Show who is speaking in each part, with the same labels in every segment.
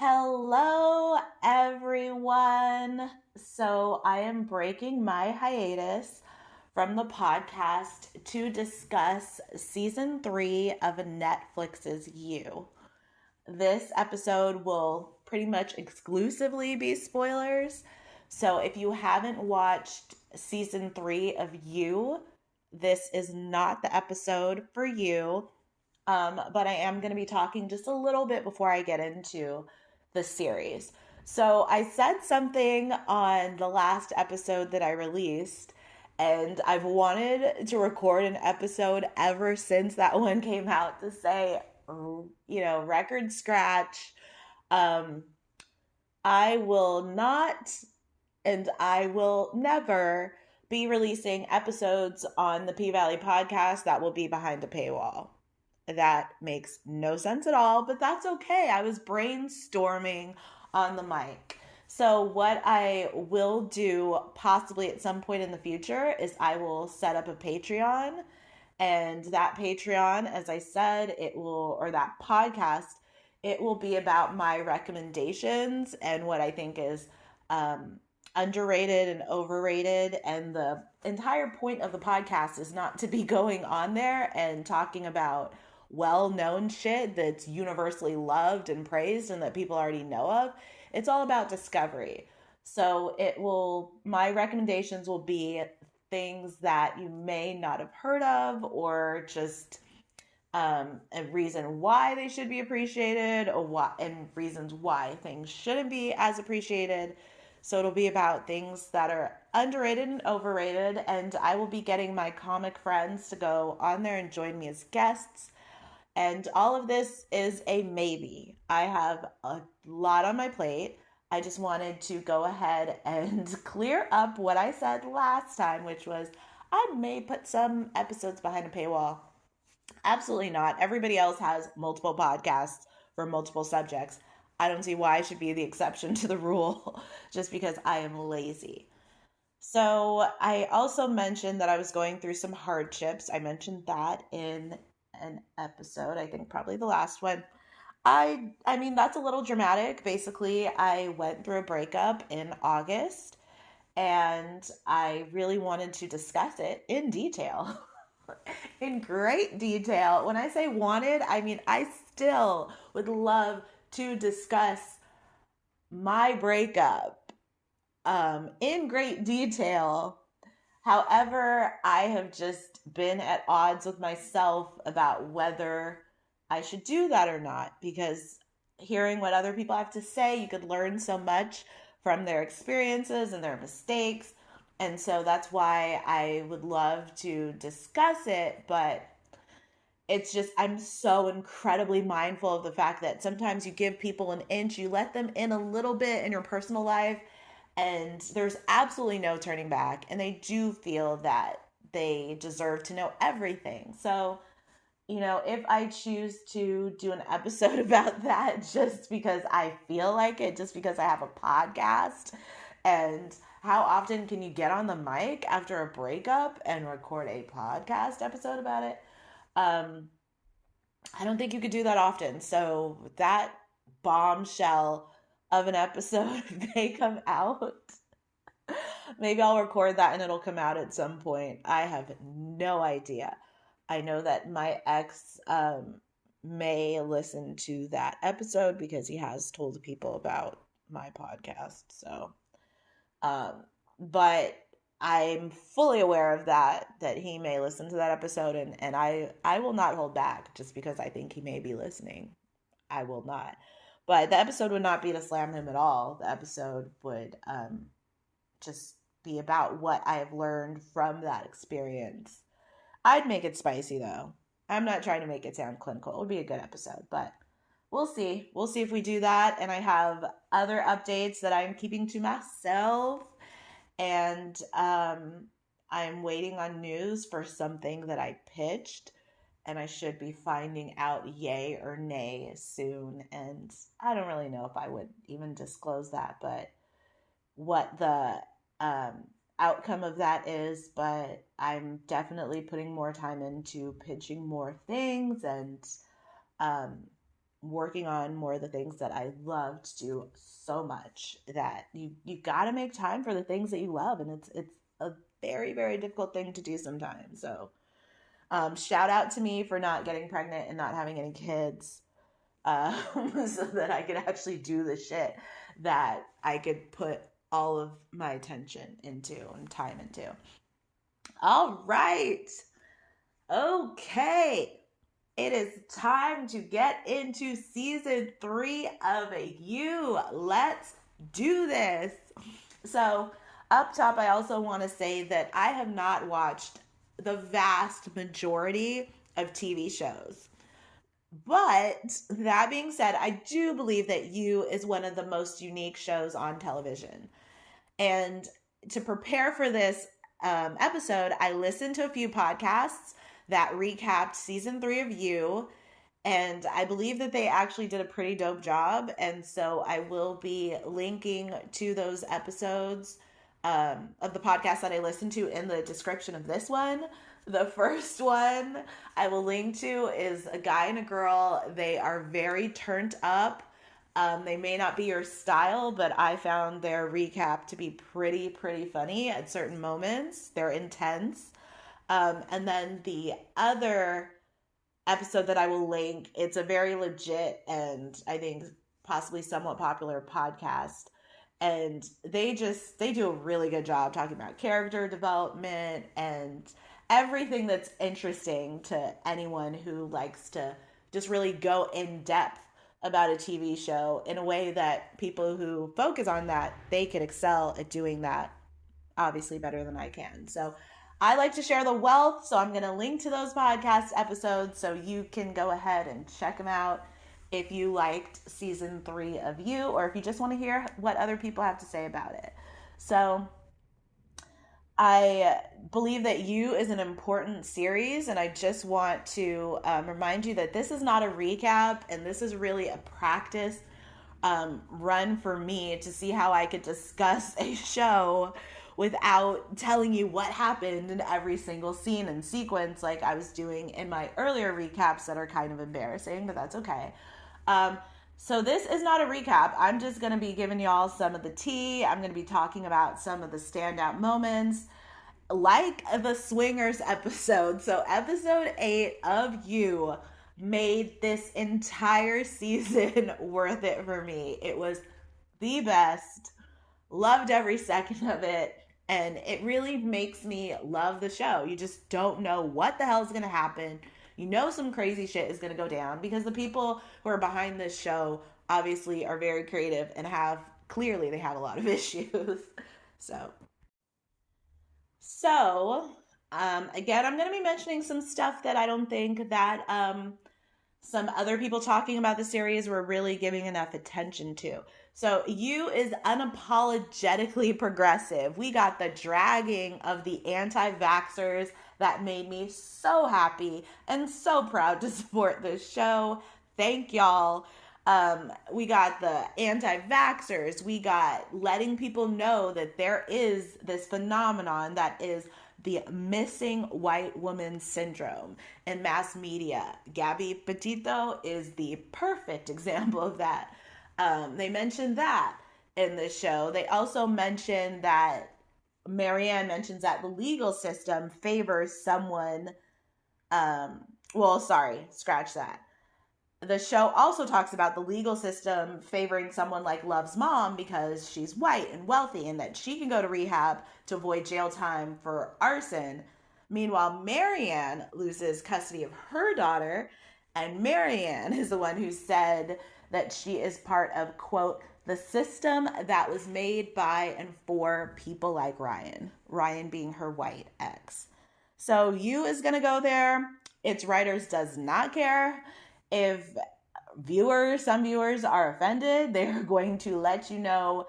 Speaker 1: Hello, everyone. So, I am breaking my hiatus from the podcast to discuss season 3 of Netflix's You. This episode will pretty much exclusively be spoilers. So, if you haven't watched season 3 of You, this is not the episode for you. But I am going to be talking just a little bit before I get into the series. So I said something on the last episode that I released, and I've wanted to record an episode ever since that one came out to say, record scratch. Um, I will not and I will never be releasing episodes on the PValley podcast that will be behind a paywall. That makes no sense at all, but that's okay. I was brainstorming on the mic. So, what I will do possibly at some point in the future is I will set up a Patreon. And that Patreon, as I said, or that podcast, it will be about my recommendations and what I think is underrated and overrated. And the entire point of the podcast is not to be going on there and talking about well-known shit that's universally loved and praised and that people already know of. It's all about discovery. So my recommendations will be things that you may not have heard of, or just a reason why they should be appreciated, and reasons why things shouldn't be as appreciated. So it'll be about things that are underrated and overrated, and I will be getting my comic friends to go on there and join me as guests. And all of this is a maybe. I have a lot on my plate. I just wanted to go ahead and clear up what I said last time, which was I may put some episodes behind a paywall. Absolutely not. Everybody else has multiple podcasts for multiple subjects. I don't see why I should be the exception to the rule just because I am lazy. So I also mentioned that I was going through some hardships. I mentioned that in an episode, I think probably the last one. I mean, that's a little dramatic. Basically, I went through a breakup in August and I really wanted to discuss it in detail. In great detail. When I say wanted, I mean I still would love to discuss my breakup in great detail. However, I have just been at odds with myself about whether I should do that or not, because hearing what other people have to say, you could learn so much from their experiences and their mistakes. And so that's why I would love to discuss it, but it's just, I'm so incredibly mindful of the fact that sometimes you give people an inch, you let them in a little bit in your personal life, and there's absolutely no turning back. And they do feel that they deserve to know everything. So, if I choose to do an episode about that just because I feel like it, just because I have a podcast, and how often can you get on the mic after a breakup and record a podcast episode about it? I don't think you could do that often. So that bombshell of an episode may come out. Maybe I'll record that and it'll come out at some point. I have no idea. I know that my ex may listen to that episode because he has told people about my podcast. So, but I'm fully aware of that he may listen to that episode, and I will not hold back just because I think he may be listening. I will not. But the episode would not be to slam him at all. The episode would just be about what I have learned from that experience. I'd make it spicy, though. I'm not trying to make it sound clinical. It would be a good episode, but we'll see. We'll see if we do that. And I have other updates that I'm keeping to myself. And I'm waiting on news for something that I pitched. And I should be finding out yay or nay soon. And I don't really know if I would even disclose that, but what the outcome of that is. But I'm definitely putting more time into pitching more things and working on more of the things that I love to do so much that you got to make time for the things that you love, and it's a very, very difficult thing to do sometimes. So shout out to me for not getting pregnant and not having any kids, so that I could actually do the shit that I could put all of my attention into and time into. All right. Okay. It is time to get into season 3 of You. Let's do this. So, up top, I also want to say that I have not watched the vast majority of TV shows. But that being said, I do believe that You is one of the most unique shows on television. And to prepare for this episode, I listened to a few podcasts that recapped season 3 of You. And I believe that they actually did a pretty dope job. And so I will be linking to those episodes of the podcast that I listened to in the description of this one. The first one I will link to is a guy and a girl. They are very turned up. They may not be your style, but I found their recap to be pretty funny at certain moments. They're intense. And then the other episode that I will link, it's a very legit and I think possibly somewhat popular podcast. And they do a really good job talking about character development and everything that's interesting to anyone who likes to just really go in depth about a TV show in a way that people who focus on that, they could excel at doing that obviously better than I can. So I like to share the wealth, so I'm going to link to those podcast episodes so you can go ahead and check them out if you liked season 3 of You, or if you just want to hear what other people have to say about it. So I believe that You is an important series, and I just want to remind you that this is not a recap, and this is really a practice run for me to see how I could discuss a show without telling you what happened in every single scene and sequence like I was doing in my earlier recaps that are kind of embarrassing, but that's okay. So this is not a recap. I'm just going to be giving y'all some of the tea. I'm going to be talking about some of the standout moments, like the Swingers episode. So episode 8 of You made this entire season worth it for me. It was the best. Loved every second of it. And it really makes me love the show. You just don't know what the hell is going to happen. You know some crazy shit is going to go down because the people who are behind this show obviously are very creative and clearly they have a lot of issues. So again, I'm going to be mentioning some stuff that I don't think that some other people talking about the series were really giving enough attention to. So You is unapologetically progressive. We got the dragging of the anti-vaxxers that made me so happy and so proud to support this show. Thank y'all. We got the anti-vaxxers. We got letting people know that there is this phenomenon that is the missing white woman syndrome in mass media. Gabby Petito is the perfect example of that. They mentioned that in the show. They also mentioned that Marienne mentions that the legal system favors someone. Scratch that. The show also talks about the legal system favoring someone like Love's mom because she's white and wealthy and that she can go to rehab to avoid jail time for arson. Meanwhile, Marienne loses custody of her daughter, and Marienne is the one who said that she is part of, quote, the system that was made by and for people like Ryan. Ryan being her white ex. So You is going to go there. Its writers does not care. If some viewers are offended, they're going to let you know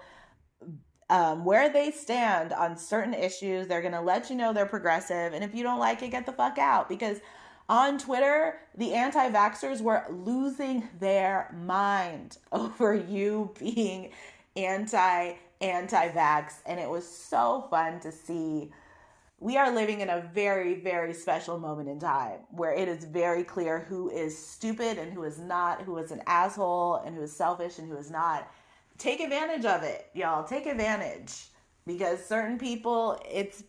Speaker 1: where they stand on certain issues. They're going to let you know they're progressive. And if you don't like it, get the fuck out. Because on Twitter, the anti-vaxxers were losing their mind over You being anti-vax. And it was so fun to see we are living in a very, very special moment in time where it is very clear who is stupid and who is not, who is an asshole and who is selfish and who is not. Take advantage of it, y'all. Take advantage, because certain people, it's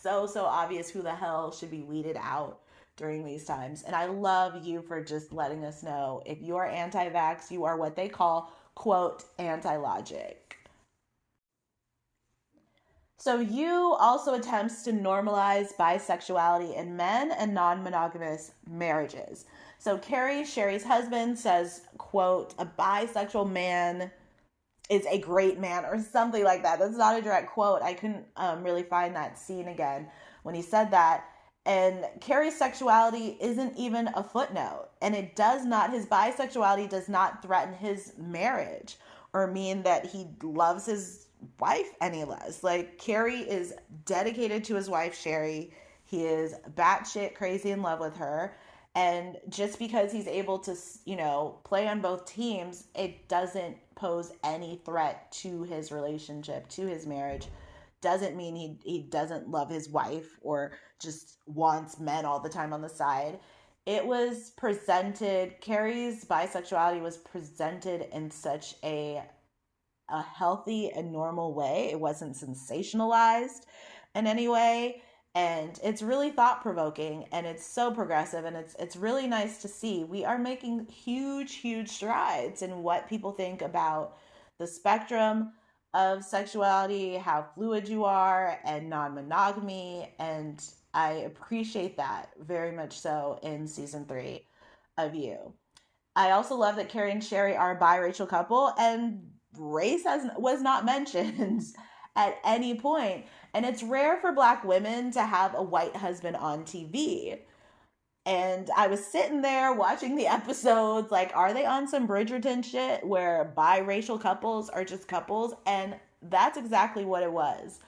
Speaker 1: so obvious who the hell should be weeded out during these times. And I love you for just letting us know, if you're anti-vax, you are what they call, quote, anti-logic. So you also attempts to normalize bisexuality in men and non-monogamous marriages. So Cary, Sherry's husband, says, quote, a bisexual man is a great man, or something like that. That's not a direct quote. I couldn't really find that scene again when he said that. And Cary's sexuality isn't even a footnote. And it does not, his bisexuality does not threaten his marriage or mean that he loves his wife any less. Like, Cary is dedicated to his wife, Sherry. He is batshit crazy in love with her. And just because he's able to, play on both teams, it doesn't pose any threat to his relationship, to his marriage. Doesn't mean he doesn't love his wife or just wants men all the time on the side. It was presented, Cary's bisexuality was presented in such a healthy and normal way. It wasn't sensationalized in any way. And it's really thought-provoking, and it's so progressive, and it's really nice to see. We are making huge strides in what people think about the spectrum of sexuality, how fluid you are, and non-monogamy, and I appreciate that very much so in season 3 of You. I also love that Cary and Sherry are a biracial couple, and race was not mentioned at any point. And it's rare for Black women to have a white husband on TV. And I was sitting there watching the episodes, like, are they on some Bridgerton shit where biracial couples are just couples? And that's exactly what it was.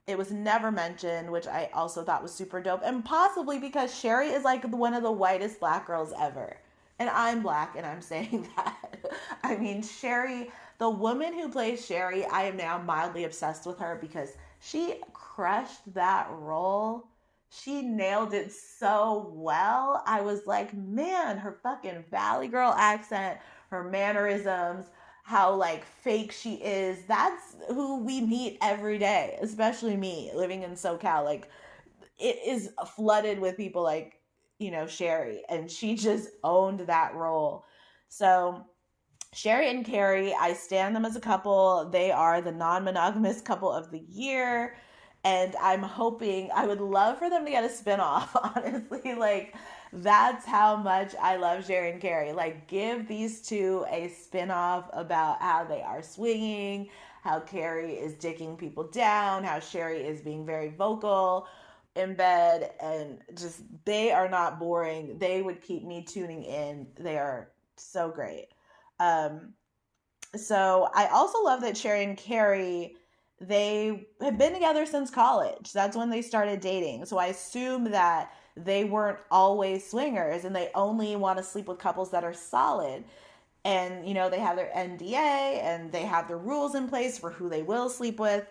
Speaker 1: It was never mentioned, which I also thought was super dope. And possibly because Sherry is like one of the whitest Black girls ever. And I'm Black, and I'm saying that. I mean, Sherry, the woman who plays Sherry, I am now mildly obsessed with her because she crushed that role. She nailed it so well. I was like, man, her fucking Valley Girl accent, her mannerisms, how like fake she is. That's who we meet every day, especially me living in SoCal. Like, it is flooded with people like, Sherry, and she just owned that role. So Sherry and Cary, I stand them as a couple. They are the non-monogamous couple of the year. And I'm hoping, I would love for them to get a spinoff, honestly. Like, that's how much I love Sherry and Cary. Like, give these two a spinoff about how they are swinging, how Cary is dicking people down, how Sherry is being very vocal in bed, and just, they are not boring. They would keep me tuning in. They are so great. So I also love that Sherry and Cary, they have been together since college. That's when they started dating. So I assume that they weren't always swingers and they only want to sleep with couples that are solid. And, they have their NDA and they have the rules in place for who they will sleep with.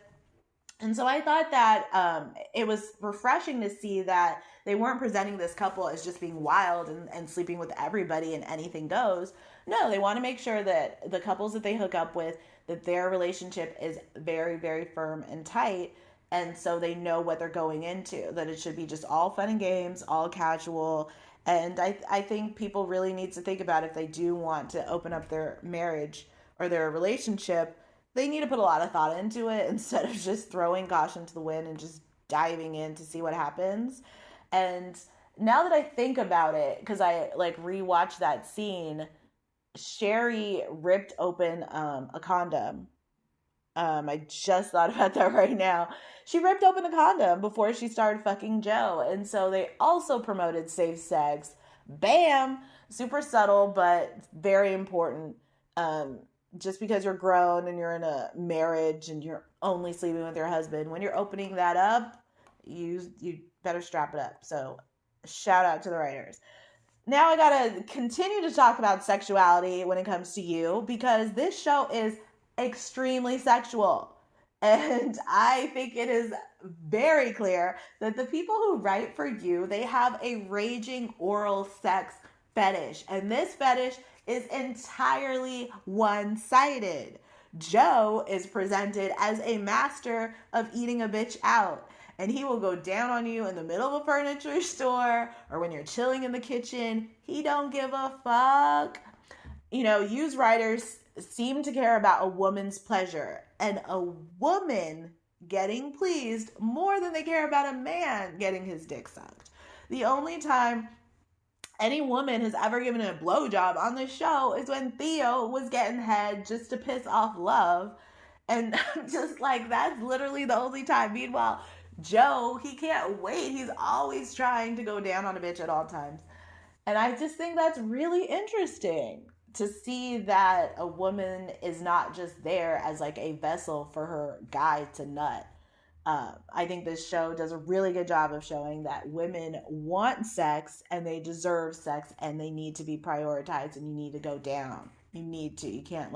Speaker 1: And so I thought that it was refreshing to see that they weren't presenting this couple as just being wild and sleeping with everybody and anything goes. No, they want to make sure that the couples that they hook up with, that their relationship is very, very firm and tight. And so they know what they're going into, that it should be just all fun and games, all casual. And I think people really need to think about if they do want to open up their marriage or their relationship, they need to put a lot of thought into it instead of just throwing caution to the wind and just diving in to see what happens. And now that I think about it, because I like rewatched that scene, Sherry ripped open a condom. I just thought about that right now. She ripped open a condom before she started fucking Joe. And so they also promoted safe sex. Bam! Super subtle, but very important. Just because you're grown and you're in a marriage and you're only sleeping with your husband, when you're opening that up, you better strap it up. So shout out to the writers. Now I gotta continue to talk about sexuality when it comes to You, because this show is extremely sexual. And I think it is very clear that the people who write for you, they have a raging oral sex fetish. And this fetish is entirely one-sided. Joe is presented as a master of eating a bitch out. And he will go down on you in the middle of a furniture store or when you're chilling in the kitchen. He don't give a fuck. Used writers seem to care about a woman's pleasure and a woman getting pleased more than they care about a man getting his dick sucked. The only time any woman has ever given a blowjob on the show is when Theo was getting head just to piss off Love. And just like, that's literally the only time. Meanwhile, Joe, he can't wait. He's always trying to go down on a bitch at all times. And I just think that's really interesting to see that a woman is not just there as like a vessel for her guy to nut. I think this show does a really good job of showing that women want sex and they deserve sex and they need to be prioritized and you need to go down. You need to. You can't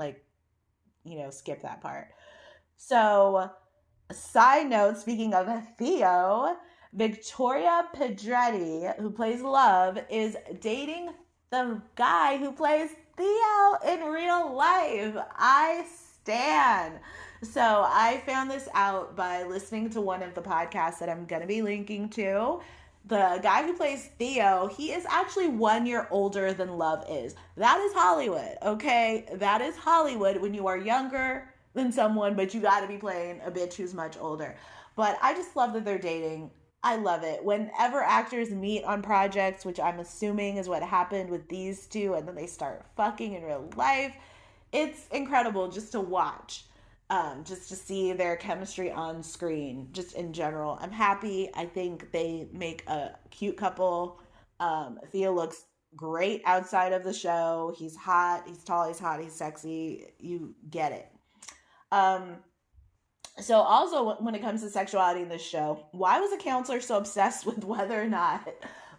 Speaker 1: skip that part. So, side note, speaking of Theo, Victoria Pedretti, who plays Love, is dating the guy who plays Theo in real life. I stan. So I found this out by listening to one of the podcasts that I'm going to be linking to. The guy who plays Theo, he is actually 1 year older than Love is. That is Hollywood, okay? That is Hollywood when you are younger than someone, but you got to be playing a bitch who's much older. But I just love that they're dating. I love it. Whenever actors meet on projects, which I'm assuming is what happened with these two, and then they start fucking in real life, it's incredible just to watch. Just to see their chemistry on screen, just in general. I'm happy. I think they make a cute couple. Theo looks great outside of the show. He's hot, he's tall, he's hot, he's sexy. You get it. So also when it comes to sexuality in this show, why was the counselor so obsessed with whether or not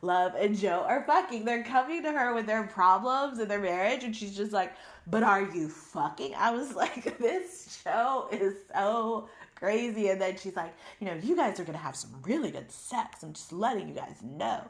Speaker 1: Love and Joe are fucking? They're coming to her with their problems in their marriage and she's just like, but are you fucking? I was like, this show is so crazy. And then she's like, you guys are going to have some really good sex. I'm just letting you guys know.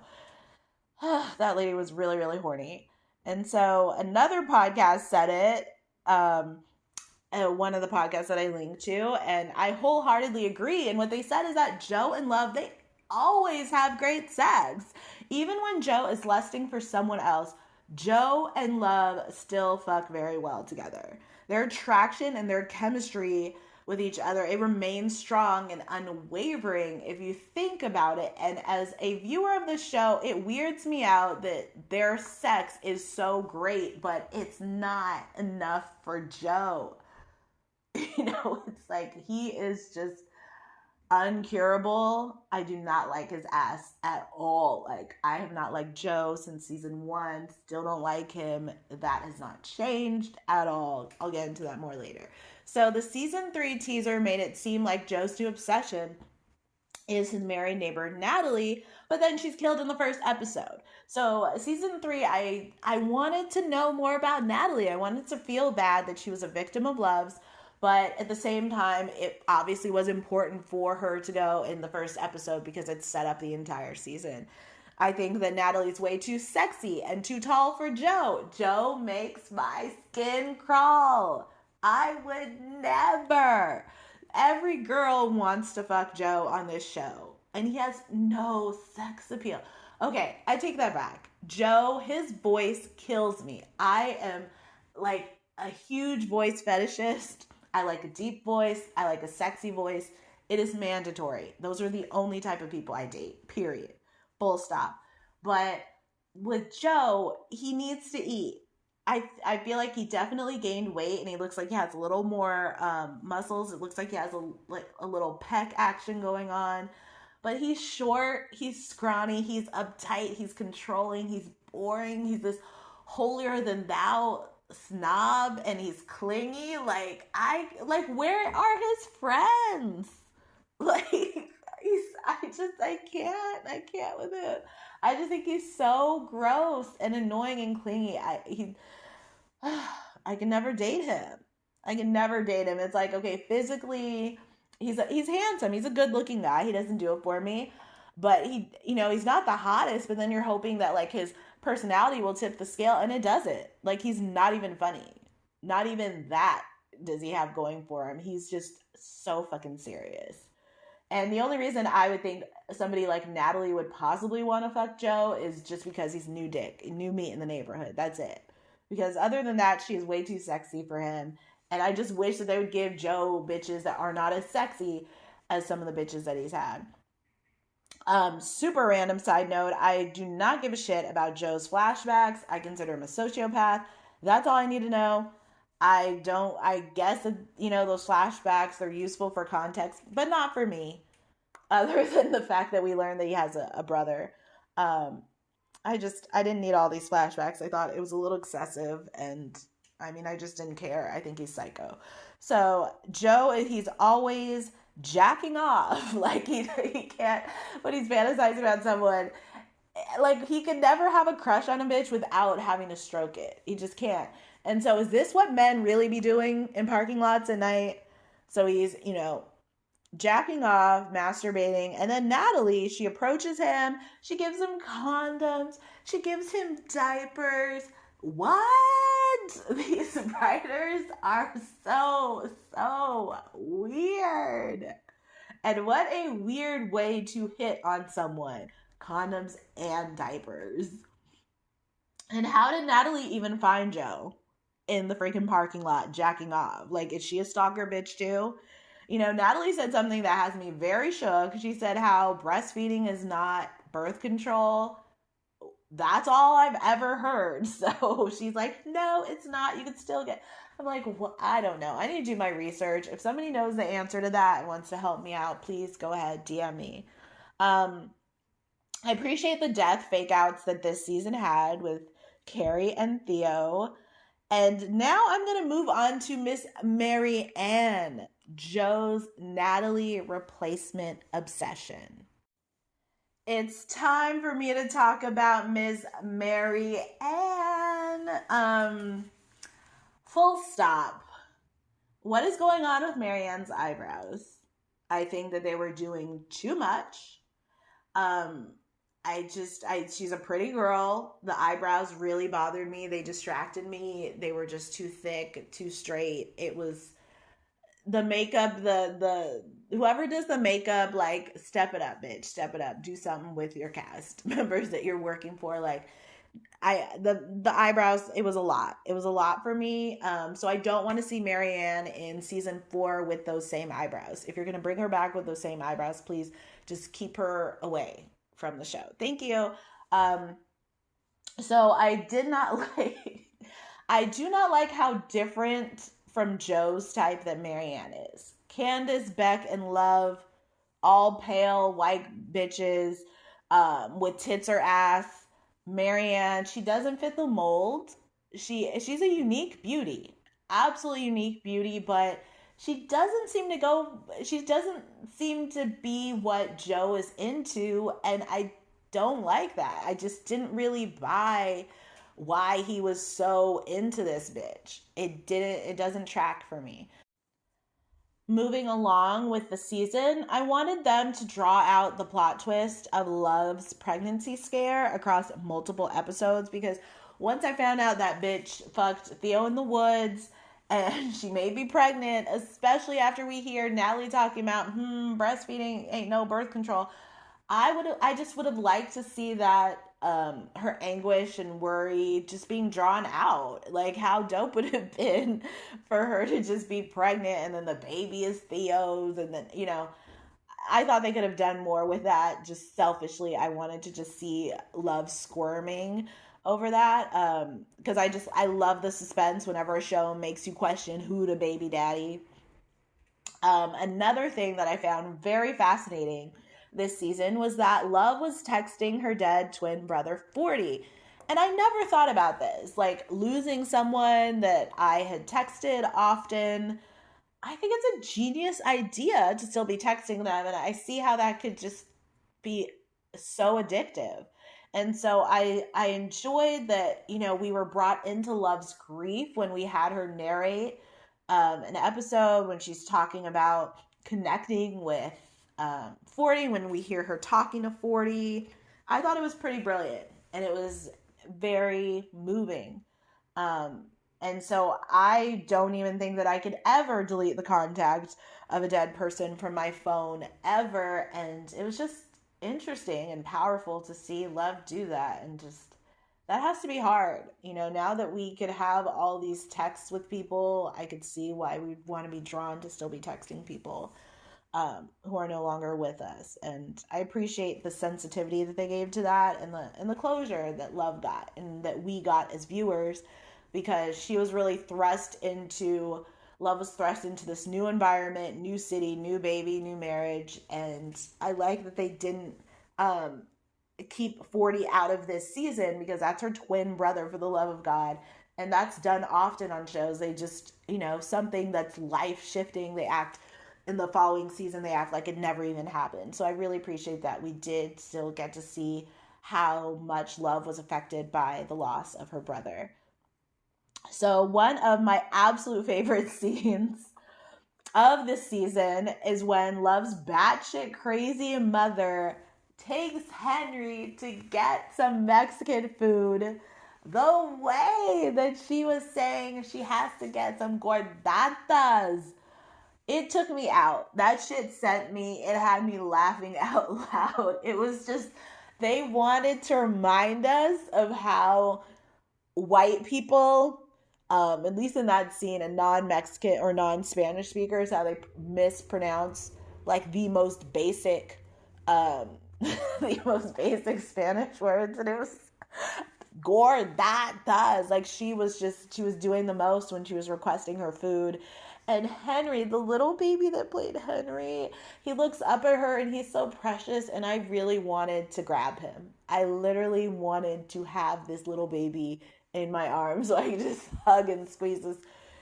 Speaker 1: That lady was really, really horny. And so another podcast said it, one of the podcasts that I linked to, and I wholeheartedly agree. And what they said is that Joe and Love, they always have great sex. Even when Joe is lusting for someone else, Joe and Love still fuck very well together. Their attraction and their chemistry with each other, it remains strong and unwavering if you think about it. And as a viewer of the show, it weirds me out that their sex is so great, but it's not enough for Joe. It's like he is just uncurable. I do not like his ass at all. Like, I have not liked Joe since season 1. Still don't like him. That has not changed at all. I'll get into that more later. So the season 3 teaser made it seem like Joe's new obsession is his married neighbor Natalie, but then she's killed in the first episode. So season 3, I wanted to know more about Natalie. I wanted to feel bad that she was a victim of Love's. But at the same time, it obviously was important for her to go in the first episode because it set up the entire season. I think that Natalie's way too sexy and too tall for Joe. Joe makes my skin crawl. I would never. Every girl wants to fuck Joe on this show. And he has no sex appeal. Okay, I take that back. Joe, his voice kills me. I am like a huge voice fetishist. I like a deep voice. I like a sexy voice. It is mandatory. Those are the only type of people I date, period. Full stop. But with Joe, he needs to eat. I feel like he definitely gained weight and he looks like he has a little more muscles. It looks like he has a little pec action going on. But he's short, he's scrawny, he's uptight, he's controlling, he's boring, he's this holier than thou snob, and he's clingy. Where are his friends? I can't with him. I just think he's so gross and annoying and clingy. I can never date him. It's like, okay, physically He's handsome. He's a good looking guy. He doesn't do it for me, but he's not the hottest. But then you're hoping that like his personality will tip the scale, and it doesn't. Like he's not even funny. Not even that does he have going for him. He's just so fucking serious. And the only reason I would think somebody like Natalie would possibly want to fuck Joe is just because he's new dick, new meat in the neighborhood. That's it. Because other than that, she is way too sexy for him. And I just wish that they would give Joe bitches that are not as sexy as some of the bitches that he's had. Super random side note, I do not give a shit about Joe's flashbacks. I consider him a sociopath. That's all I need to know. I guess, those flashbacks, they're useful for context, but not for me. Other than the fact that we learned that he has a brother. I didn't need all these flashbacks. I thought it was a little excessive, and I just didn't care. I think he's psycho. So Joe, he's always jacking off. Like he can't, when he's fantasizing about someone, like he can never have a crush on a bitch without having to stroke it. He just can't. And so is this what men really be doing in parking lots at night? So he's, jacking off, masturbating, and then Natalie, she approaches him, she gives him condoms, she gives him diapers. What? These writers are so weird. And what a weird way to hit on someone. Condoms and diapers. And how did Natalie even find Joe in the freaking parking lot jacking off? Like, is she a stalker bitch too? Natalie said something that has me very shook. She said how breastfeeding is not birth control. That's all I've ever heard. So she's like, no, it's not. You can still get. I'm like, well, I don't know. I need to do my research. If somebody knows the answer to that and wants to help me out, please go ahead, DM me. I appreciate the death fake outs that this season had with Cary and Theo. And now I'm going to move on to Miss Marienne, Joe's Natalie replacement obsession. It's time for me to talk about Miss Marienne. Full stop. What is going on with Marianne's eyebrows? I think that they were doing too much. She's a pretty girl. The eyebrows really bothered me. They distracted me. They were just too thick, too straight. It was the makeup, the whoever does the makeup, like, step it up, bitch. Step it up. Do something with your cast members that you're working for. Like, the eyebrows, it was a lot. It was a lot for me. So I don't want to see Marianne in season 4 with those same eyebrows. If you're going to bring her back with those same eyebrows, please just keep her away from the show. Thank you. So I do not like how different from Joe's type that Marianne is. Candace, Beck, and Love, all pale white bitches with tits or ass. Marianne, she doesn't fit the mold. She's a unique beauty, absolutely unique beauty, but she doesn't seem to be what Joe is into, and I don't like that. I just didn't really buy why he was so into this bitch. It doesn't track for me. Moving along with the season, I wanted them to draw out the plot twist of Love's pregnancy scare across multiple episodes, because once I found out that bitch fucked Theo in the woods and she may be pregnant, especially after we hear Natalie talking about breastfeeding ain't no birth control, I just would have liked to see that her anguish and worry just being drawn out. Like, how dope would it have been for her to just be pregnant and then the baby is Theo's, and then, I thought they could have done more with that. Just selfishly, I wanted to just see Love squirming over that, because I love the suspense whenever a show makes you question who the baby daddy. Another thing that I found very fascinating this season was that Love was texting her dead twin brother 40. And I never thought about this, like losing someone that I had texted often. I think it's a genius idea to still be texting them, and I see how that could just be so addictive. And so I enjoyed that, we were brought into Love's grief when we had her narrate an episode when she's talking about connecting with 40 when we hear her talking to 40. I thought it was pretty brilliant and it was very moving. Um, and so I don't even think that I could ever delete the contact of a dead person from my phone ever. And it was just interesting and powerful to see Love do that. And just, that has to be hard. You know, now that we could have all these texts with people, I could see why we'd want to be drawn to still be texting people who are no longer with us. And I appreciate the sensitivity that they gave to that, and the closure that Love got and that we got as viewers, because she was really Love was thrust into this new environment, new city, new baby, new marriage. And I like that they didn't keep 40 out of this season, because that's her twin brother, for the love of God. And that's done often on shows. They just, something that's life shifting, they act in the following season, they act like it never even happened. So I really appreciate that we did still get to see how much Love was affected by the loss of her brother. So one of my absolute favorite scenes of this season is when Love's batshit crazy mother takes Henry to get some Mexican food, the way that she was saying she has to get some gordatas. It took me out. That shit sent me. It had me laughing out loud. It was just, they wanted to remind us of how white people, at least in that scene, and non-Mexican or non-Spanish speakers, how they mispronounce like the most basic Spanish words. And it was gordatas. Like she was doing the most when she was requesting her food. And Henry, the little baby that played Henry, he looks up at her and he's so precious. And I really wanted to grab him. I literally wanted to have this little baby in my arms so I could just hug and squeeze this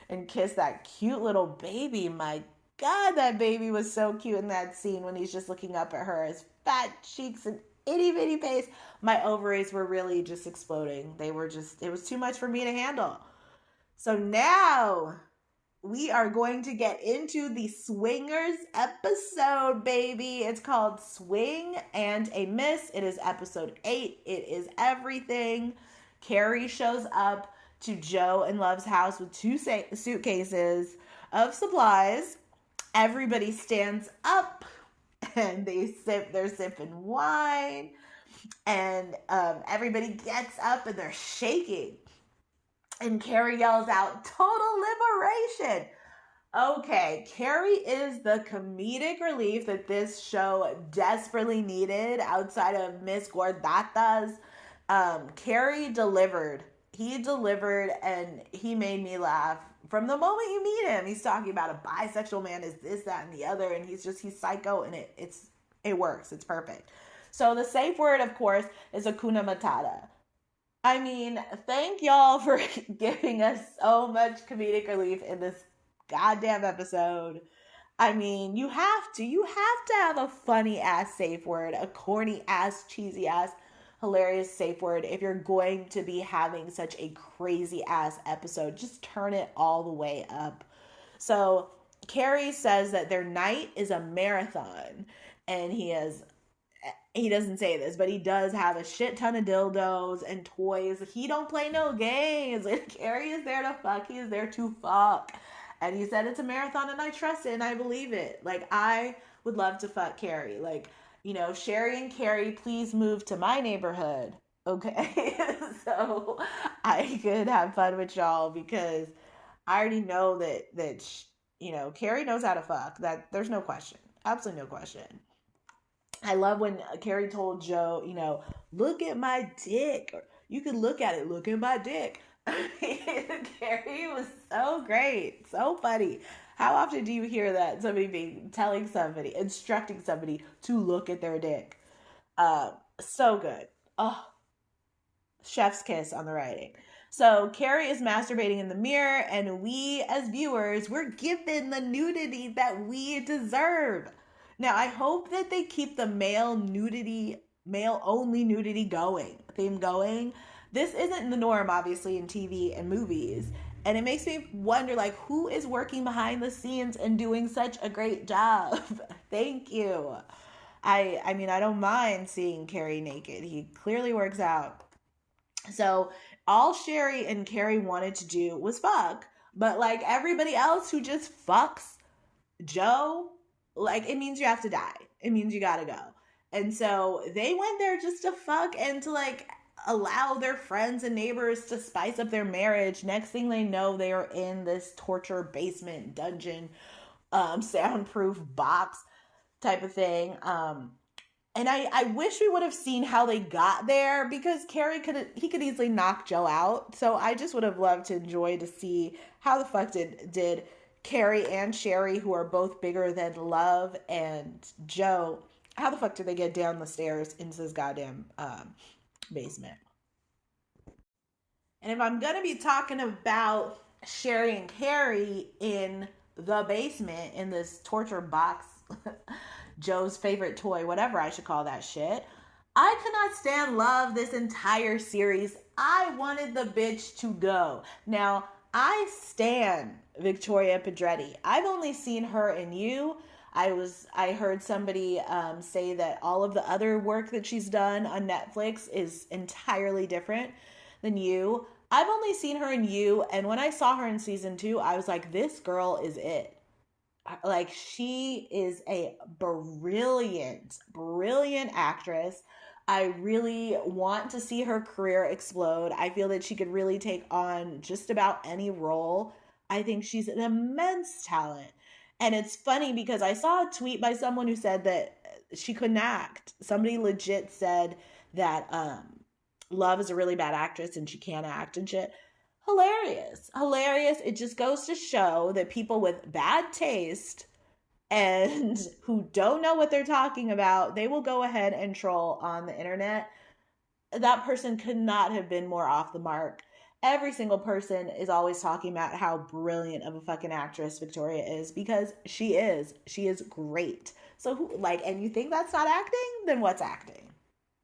Speaker 1: and kiss that cute little baby. My God, that baby was so cute in that scene when he's just looking up at her, his fat cheeks and itty bitty face. My ovaries were really just exploding. It was too much for me to handle. So now we are going to get into the Swingers episode, baby. It's called Swing and a Miss. It is episode 8. It is everything. Cary shows up to Joe and Love's house with 2 suitcases of supplies. Everybody stands up and they're sipping wine. And everybody gets up and they're shaking. And Cary yells out, "Total liberation!" Okay, Cary is the comedic relief that this show desperately needed outside of Miss Gordatas. Cary delivered. He delivered and he made me laugh. From the moment you meet him, he's talking about a bisexual man is this, that, and the other. And he's psycho, and it works. It's perfect. So the safe word, of course, is Hakuna Matata. I mean, thank y'all for giving us so much comedic relief in this goddamn episode. I mean, you have to have a funny ass safe word, a corny ass, cheesy ass, hilarious safe word if you're going to be having such a crazy ass episode. Just turn it all the way up. So Cary says that their night is a marathon, and he doesn't say this, but he does have a shit ton of dildos and toys. He don't play no games. Cary is there to fuck. He is there to fuck. And he said it's a marathon, and I trust it and I believe it. Like, I would love to fuck Cary. Like, Sherry and Cary, please move to my neighborhood. Okay? So I could have fun with y'all, because I already know that Cary knows how to fuck. That there's no question. Absolutely no question. I love when Cary told Joe, look at my dick. Or you can look at it, look at my dick. Cary was so great. So funny. How often do you hear that? Somebody instructing somebody to look at their dick. So good. Oh, chef's kiss on the writing. So Cary is masturbating in the mirror, and we as viewers, we're given the nudity that we deserve. Now, I hope that they keep the male-only nudity theme going. This isn't the norm, obviously, in TV and movies. And it makes me wonder, like, who is working behind the scenes and doing such a great job? Thank you. I mean, I don't mind seeing Cary naked. He clearly works out. So all Sherry and Cary wanted to do was fuck. But like everybody else who just fucks Joe, like it means you have to die. It means you gotta go. And so they went there just to fuck and to like allow their friends and neighbors to spice up their marriage. Next thing they know, they are in this torture basement dungeon, soundproof box type of thing. And I wish we would have seen how they got there, because Cary could easily knock Joe out. So I just would have loved to enjoy to see how the fuck did Cary and Sherry, who are both bigger than Love and Joe, how the fuck did they get down the stairs into this goddamn basement? And if I'm gonna be talking about Sherry and Cary in the basement in this torture box, Joe's favorite toy, whatever I should call that shit, I could not stand Love this entire series. I wanted the bitch to go. Now, I stan Victoria Pedretti. I've only seen her in You. I heard somebody say that all of the other work that she's done on Netflix is entirely different than You. I've only seen her in You, and when I saw her in season 2, I was like, this girl is it. Like, she is a brilliant actress. I really want to see her career explode. I feel that she could really take on just about any role. I think she's an immense talent. And it's funny because I saw a tweet by someone who said that she couldn't act. Somebody legit said that Love is a really bad actress and she can't act and shit. Hilarious. It just goes to show that people with bad taste and who don't know what they're talking about, they will go ahead and troll on the internet. That person could not have been more off the mark. Every single person is always talking about how brilliant of a fucking actress Victoria is, because she is great. So who, like, and you think that's not acting? Then what's acting?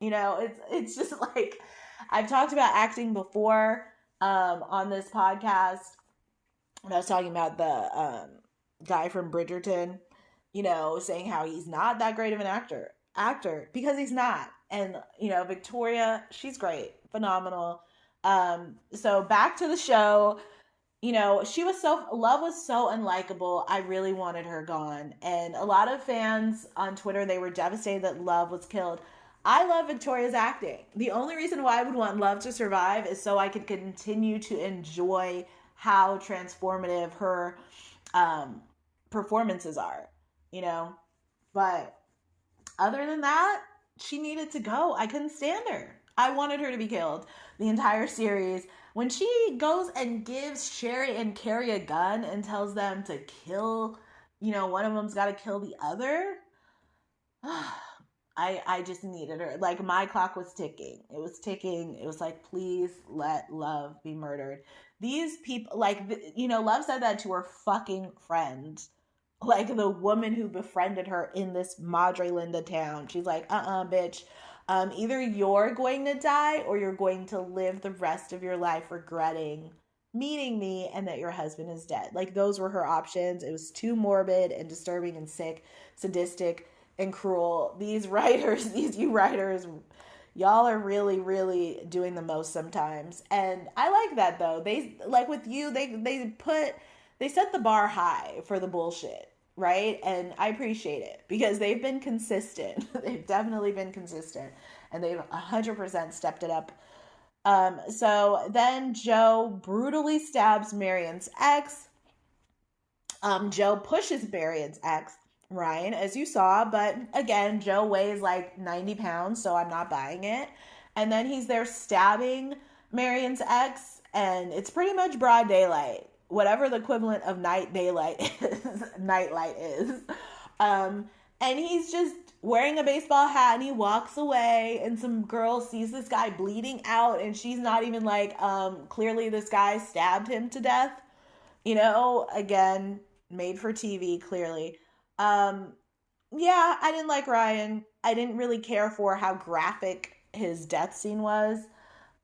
Speaker 1: You know, it's just like, I've talked about acting before on this podcast when I was talking about the guy from Bridgerton, you know, saying how he's not that great of an actor because he's not. And, you know, Victoria, she's great, phenomenal. So back to the show, you know, Love was so unlikable. I really wanted her gone. And a lot of fans on Twitter, they were devastated that Love was killed. I love Victoria's acting. The only reason why I would want Love to survive is so I could continue to enjoy how transformative her performances are, you know? But other than that, she needed to go. I couldn't stand her. I wanted her to be killed the entire series. When she goes and gives Sherry and Cary a gun and tells them to kill, you know, one of them's got to kill the other, I just needed her. Like, my clock was ticking. It was ticking. It was like, please let Love be murdered. These people, like, you know, Love said that to her fucking friend. Like, the woman who befriended her in this Madre Linda town. She's like, bitch. Either you're going to die or you're going to live the rest of your life regretting meeting me and that your husband is dead. Like, those were her options. It was too morbid and disturbing and sick, sadistic and cruel. These writers, y'all are really, really doing the most sometimes. And I like that, though. They, like with You, they set the bar high for the bullshit, right? And I appreciate it because they've been consistent. They've definitely been consistent, and they've 100% stepped it up. So then Joe brutally stabs Marienne's ex. Joe pushes Marienne's ex, Ryan, as you saw, but again, Joe weighs like 90 pounds, so I'm not buying it. And then he's there stabbing Marienne's ex, and it's pretty much broad daylight, whatever the equivalent of nightlight is. And he's just wearing a baseball hat and he walks away, and some girl sees this guy bleeding out, and she's not even like, clearly this guy stabbed him to death. You know, again, made for TV, clearly. Yeah, I didn't like Ryan. I didn't really care for how graphic his death scene was.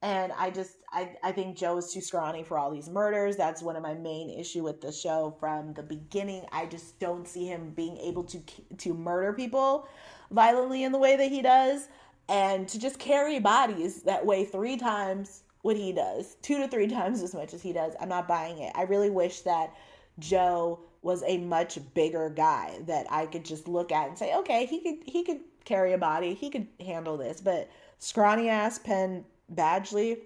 Speaker 1: And I think Joe is too scrawny for all these murders. That's one of my main issue with the show from the beginning. I just don't see him being able to murder people violently in the way that he does, and to just carry bodies that weigh 3 times what he does, 2 to 3 times as much as he does. I'm not buying it. I really wish that Joe was a much bigger guy that I could just look at and say, okay, he could carry a body, he could handle this. But scrawny ass Penn Badgley,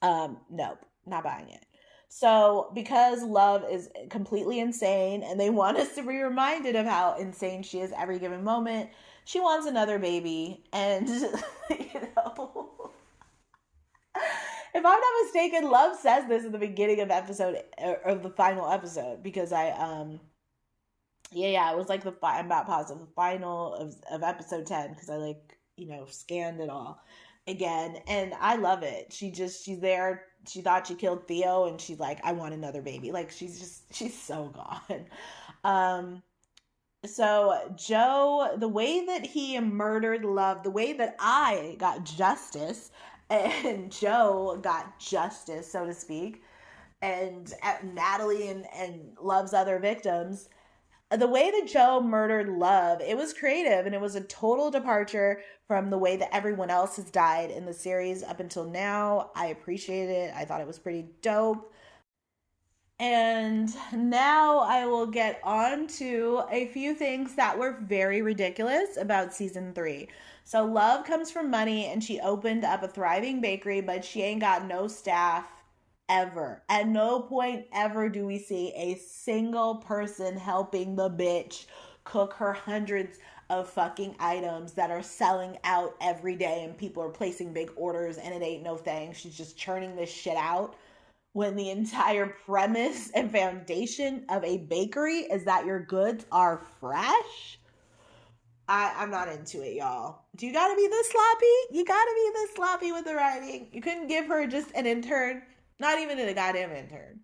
Speaker 1: nope, not buying it. So because Love is completely insane and they want us to be reminded of how insane she is every given moment, she wants another baby. And if I'm not mistaken, Love says this in the beginning of the final episode, because it was like I'm about positive the final of episode 10, because I scanned it all again, and I love it. She's there. She thought she killed Theo, and she's like, I want another baby. Like, she's so gone. So Joe, the way that he murdered Love, the way that I got justice and Joe got justice, so to speak, and Natalie and Love's other victims, the way that Joe murdered Love, it was creative, and it was a total departure from the way that everyone else has died in the series up until now. I appreciate it. I thought it was pretty dope. And now I will get on to a few things that were very ridiculous about season 3. So Love comes from money, and she opened up a thriving bakery, but she ain't got no staff ever. At no point ever do we see a single person helping the bitch cook her hundreds of fucking items that are selling out every day, and people are placing big orders, and it ain't no thing. She's just churning this shit out, when the entire premise and foundation of a bakery is that your goods are fresh. I'm not into it, y'all. Do you gotta be this sloppy? You gotta be this sloppy with the writing. You couldn't give her just an intern. Not even a goddamn intern.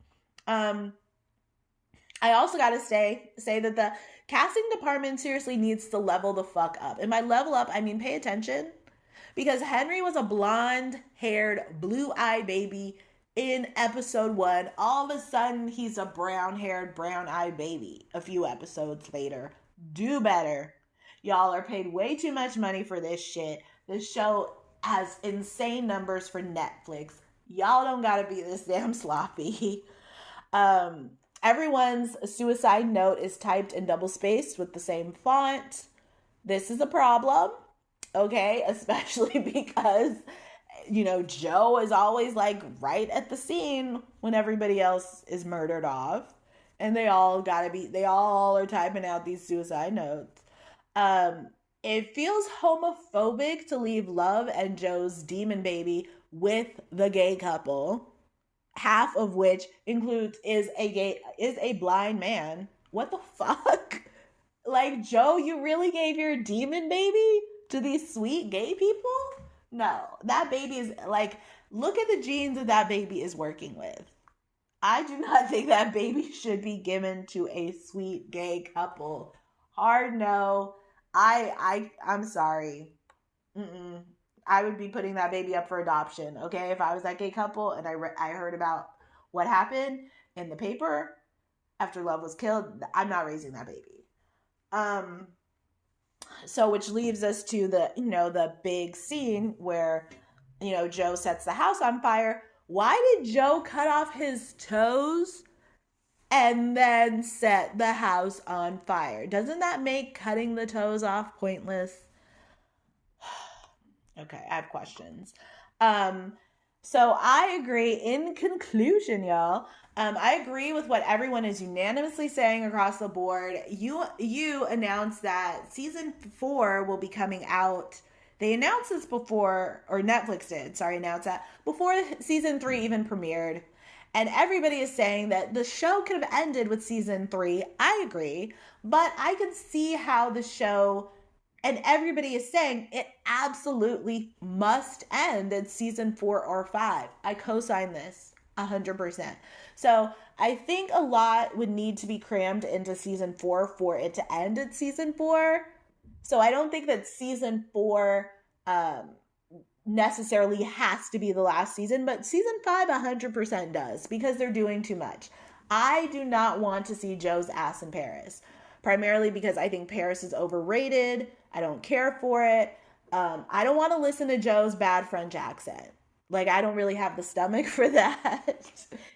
Speaker 1: I also gotta say that the casting department seriously needs to level the fuck up. And by level up, I mean pay attention. Because Henry was a blonde-haired, blue-eyed baby in episode 1. All of a sudden, he's a brown-haired, brown-eyed baby a few episodes later. Do better. Y'all are paid way too much money for this shit. This show has insane numbers for Netflix. Y'all don't gotta be this damn sloppy. Everyone's suicide note is typed in double-spaced with the same font. This is a problem, okay? Especially because Joe is always like right at the scene when everybody else is murdered off, and they all are typing out these suicide notes. It feels homophobic to leave Love and Joe's demon baby with the gay couple, half of which is a blind man. What the fuck? Like, Joe, you really gave your demon baby to these sweet gay people? No, that baby is like, look at the genes that baby is working with. I do not think that baby should be given to a sweet gay couple. Hard no. I'm sorry. I would be putting that baby up for adoption, okay? If I was that gay couple and I heard about what happened in the paper after Love was killed, I'm not raising that baby. So which leaves us to the big scene where, Joe sets the house on fire. Why did Joe cut off his toes and then set the house on fire? Doesn't that make cutting the toes off pointless? Okay, I have questions. So I agree. In conclusion, y'all, I agree with what everyone is unanimously saying across the board. You announced that season 4 will be coming out. They announced this before, or Netflix did, announced that before season 3 even premiered. And everybody is saying that the show could have ended with season 3. I agree. But I can see how the show, and everybody is saying it absolutely must end at season 4 or 5. I co-sign this 100%. So I think a lot would need to be crammed into season 4 for it to end at season 4. So I don't think that season 4 necessarily has to be the last season, but season 5 100% does, because they're doing too much. I do not want to see Joe's ass in Paris, primarily because I think Paris is overrated. I don't care for it. I don't want to listen to Joe's bad French accent. Like, I don't really have the stomach for that.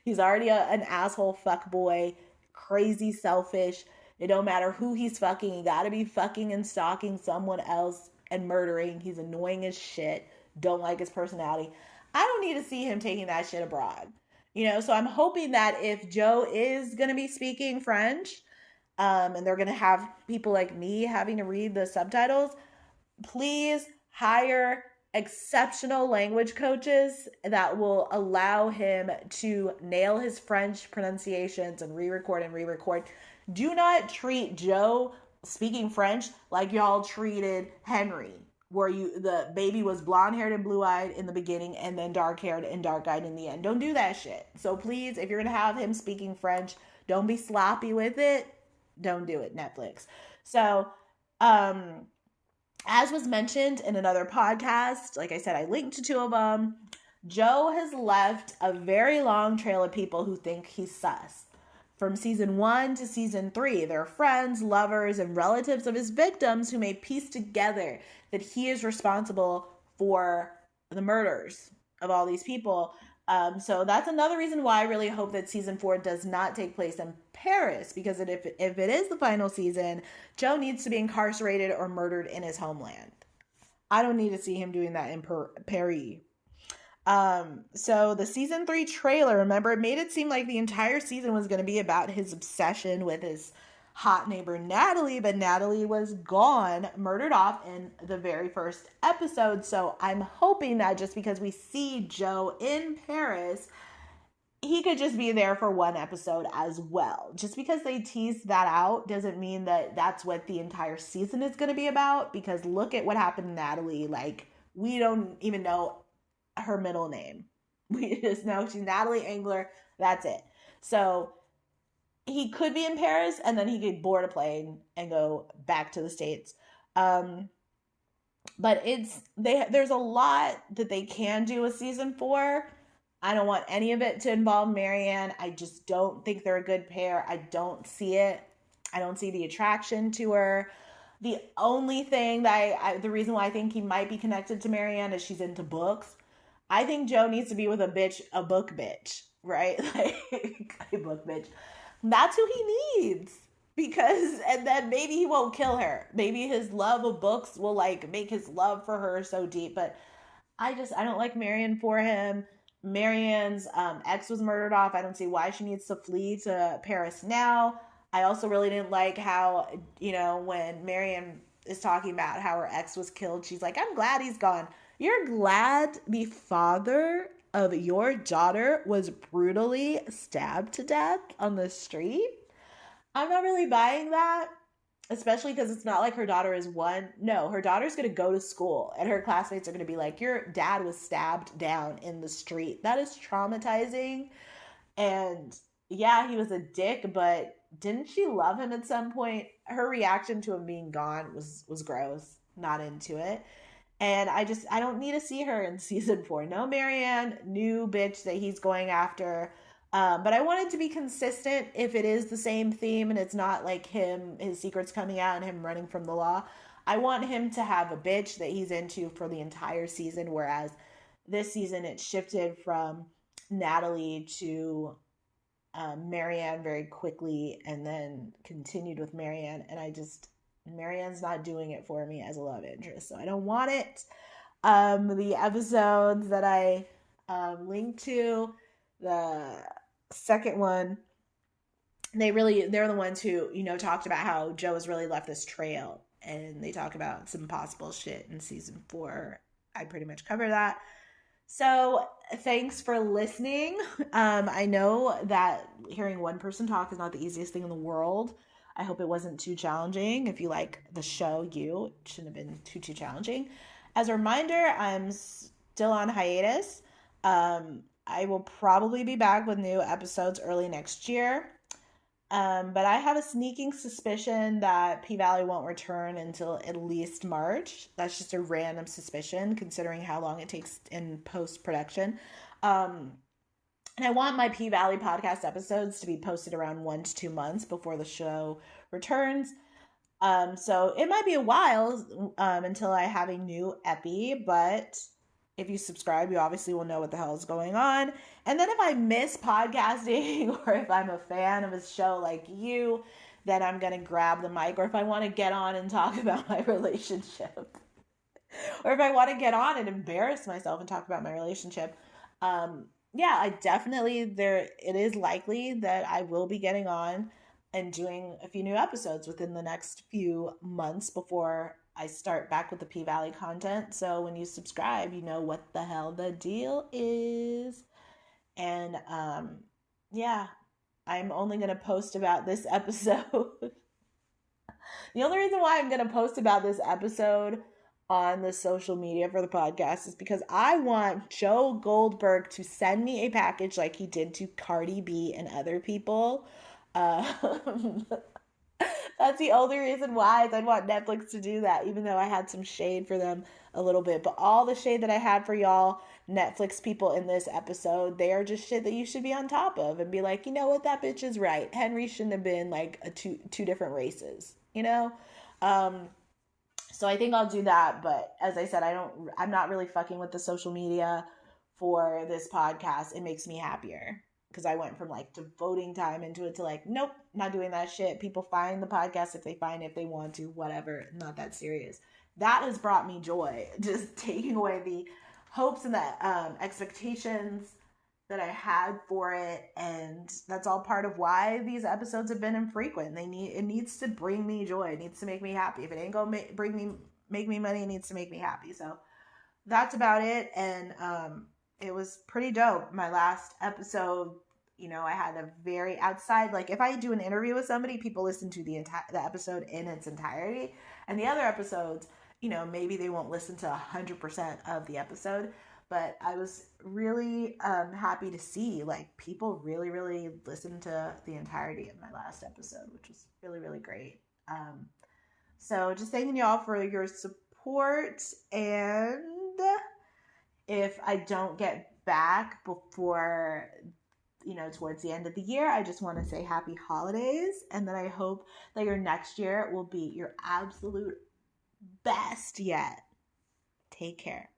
Speaker 1: He's already an asshole fuckboy, crazy selfish. It don't matter who he's fucking. He gotta be fucking and stalking someone else and murdering. He's annoying as shit. Don't like his personality. I don't need to see him taking that shit abroad. So I'm hoping that if Joe is going to be speaking French, and they're going to have people like me having to read the subtitles, please hire exceptional language coaches that will allow him to nail his French pronunciations and re-record and re-record. Do not treat Joe speaking French like y'all treated Henry, where the baby was blonde-haired and blue-eyed in the beginning and then dark-haired and dark-eyed in the end. Don't do that shit. So please, if you're going to have him speaking French, don't be sloppy with it. Don't do it, Netflix. So, as was mentioned in another podcast, like I said, I linked to 2 of them. Joe has left a very long trail of people who think he's sus. From season 1 to season 3, they're friends, lovers, and relatives of his victims who may piece together that he is responsible for the murders of all these people. So that's another reason why I really hope that season 4 does not take place in Paris, because if it is the final season, Joe needs to be incarcerated or murdered in his homeland. I don't need to see him doing that in Paris. So the season 3 trailer, remember, it made it seem like the entire season was going to be about his obsession with his hot neighbor Natalie, but Natalie was gone, murdered off in the very first episode. So I'm hoping that just because we see Joe in Paris, he could just be there for 1 episode as well. Just because they teased that out doesn't mean that that's what the entire season is going to be about, because look at what happened to Natalie. Like, we don't even know her middle name. We just know she's Natalie Engler. That's it. So he could be in Paris, and then he could board a plane and go back to the States. But there's a lot that they can do with season 4. I don't want any of it to involve Marienne. I just don't think they're a good pair. I don't see it. I don't see the attraction to her. The only thing that the reason why I think he might be connected to Marienne is she's into books. I think Joe needs to be with a book bitch, right? Like, a book bitch. That's who he needs. And then maybe he won't kill her. Maybe his love of books will make his love for her so deep. But I don't like Marienne for him. Marianne's ex was murdered off. I don't see why she needs to flee to Paris now. I also really didn't like how, when Marienne is talking about how her ex was killed, she's like, I'm glad he's gone. You're glad the father of your daughter was brutally stabbed to death on the street? I'm not really buying that, especially because it's not like her daughter is one. No, her daughter's going to go to school and her classmates are going to be like, your dad was stabbed down in the street. That is traumatizing. And yeah, he was a dick, but didn't she love him at some point? Her reaction to him being gone was gross. Not into it. And I don't need to see her in season 4. No Marienne, new bitch that he's going after. But I want it to be consistent if it is the same theme and it's not like his secrets coming out and him running from the law. I want him to have a bitch that he's into for the entire season, whereas this season it shifted from Natalie to Marienne very quickly and then continued with Marienne. And Marianne's not doing it for me as a love interest, so I don't want it. The episodes that I linked to, the second one, they're the ones who talked about how Joe has really left this trail, and they talk about some possible shit in season 4. I pretty much cover that. So thanks for listening. I know that hearing one person talk is not the easiest thing in the world. I hope it wasn't too challenging. If you like the show, it shouldn't have been too challenging. As a reminder, I'm still on hiatus. I will probably be back with new episodes early next year. But I have a sneaking suspicion that PValley won't return until at least March. That's just a random suspicion, considering how long it takes in post production. Um, and I want my PValley podcast episodes to be posted around 1 to 2 months before the show returns. So it might be a while until I have a new epi, but if you subscribe, you obviously will know what the hell is going on. And then if I miss podcasting or if I'm a fan of a show like you, then I'm going to grab the mic. Or if I want to get on and talk about my relationship, or if I want to get on and embarrass myself and talk about my relationship, yeah, I definitely, it is likely that I will be getting on and doing a few new episodes within the next few months before I start back with the PValley content. So when you subscribe, you know what the hell the deal is. And yeah, I'm only going to post about this episode. The only reason why I'm going to post about this episode on the social media for the podcast is because I want Joe Goldberg to send me a package like he did to Cardi B and other people. That's the only reason why I'd want Netflix to do that, even though I had some shade for them a little bit. But all the shade that I had for y'all Netflix people in this episode, they are just shit that you should be on top of and be like, you know what, that bitch is right. Henry shouldn't have been like two different races, you know? So I think I'll do that. But as I said, I'm not really fucking with the social media for this podcast. It makes me happier because I went from like devoting time into it to like, nope, not doing that shit. People find the podcast if they find it, if they want to, whatever. Not that serious. That has brought me joy. Just taking away the hopes and the expectations that I had for it, and that's all part of why these episodes have been infrequent. It needs to bring me joy. It needs to make me happy. If it ain't gonna make me money, it needs to make me happy. So that's about it. And it was pretty dope. My last episode, you know, I had a very outside, like if I do an interview with somebody, people listen to the episode in its entirety, and the other episodes, you know, maybe they won't listen to 100% of the episode. But I was really happy to see like people really, really listened to the entirety of my last episode, which was really, really great. So just thanking y'all for your support. And if I don't get back before, you know, towards the end of the year, I just want to say happy holidays. And then I hope that your next year will be your absolute best yet. Take care.